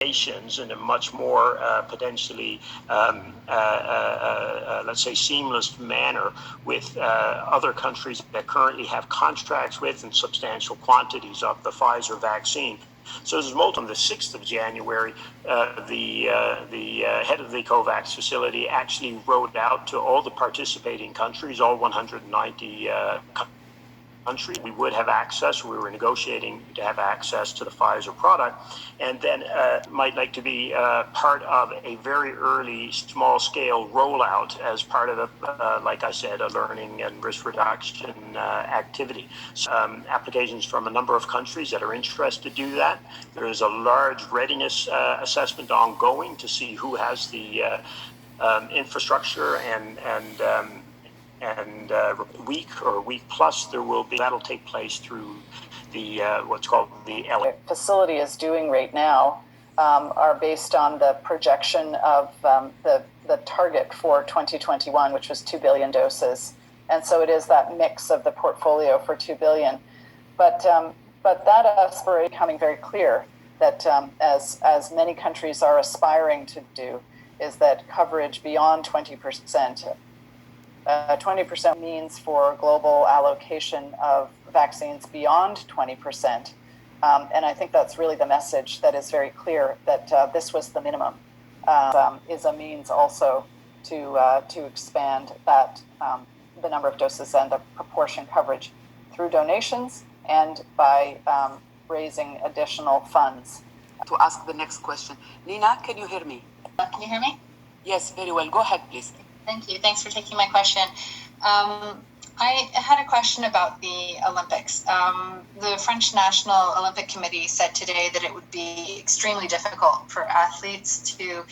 nations in a much more potentially, let's say, seamless manner with other countries that currently have contracts with and substantial quantities of the Pfizer vaccine. So as on the 6th of January, the head of the COVAX facility actually wrote out to all the participating countries, all 190 countries, we would have access. We were negotiating to have access to the Pfizer product, and then might like to be part of a very early small-scale rollout as part of the, like I said, a learning and risk reduction activity. So, applications from a number of countries that are interested to do that. There is a large readiness assessment ongoing to see who has the infrastructure and week or week plus there will be, that'll take place through the what's called the LA. Facility is doing right now are based on the projection of the target for 2021, which was 2 billion doses. And so it is that mix of the portfolio for 2 billion. But that aspiration becoming very clear that as many countries are aspiring to do, is that coverage beyond 20%. 20% means for global allocation of vaccines beyond 20%. And I think that's really the message that is very clear, that this was the minimum, is a means also to expand that the number of doses and the proportion coverage through donations and by raising additional funds. To ask the next question. Nina, can you hear me? Can you hear me? Yes, very well. Go ahead, please. Thank you. Thanks for taking my question. I had a question about the Olympics. The French National Olympic Committee said today that it would be extremely difficult for athletes to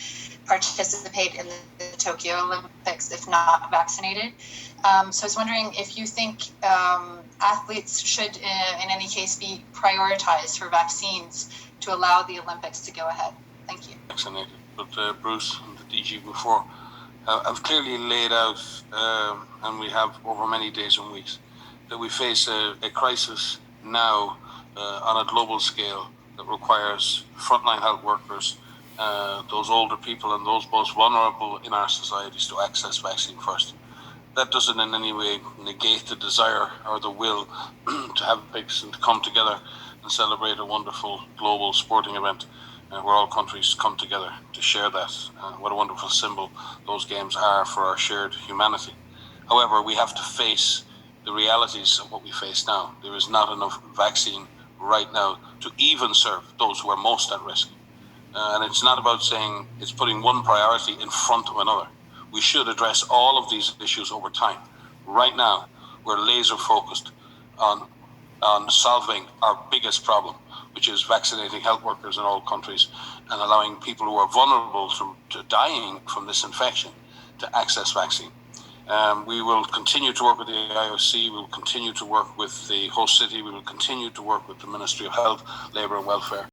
participate in the Tokyo Olympics if not vaccinated. So I was wondering if you think athletes should, in any case, be prioritized for vaccines to allow the Olympics to go ahead. Thank you. Vaccinated, but Bruce and the DG before have clearly laid out, and we have over many days and weeks, that we face a crisis now on a global scale that requires frontline health workers, those older people and those most vulnerable in our societies to access vaccine first. That doesn't in any way negate the desire or the will to have Olympics and to come together and celebrate a wonderful global sporting event where all countries come together to share that. What a wonderful symbol those games are for our shared humanity. However, we have to face the realities of what we face now. There is not enough vaccine right now to even serve those who are most at risk. And it's not about saying it's putting one priority in front of another. We should address all of these issues over time. Right now, we're laser focused on solving our biggest problem, which is vaccinating health workers in all countries and allowing people who are vulnerable to dying from this infection to access vaccine. We will continue to work with the IOC, we will continue to work with the host city, we will continue to work with the Ministry of Health, Labour and Welfare.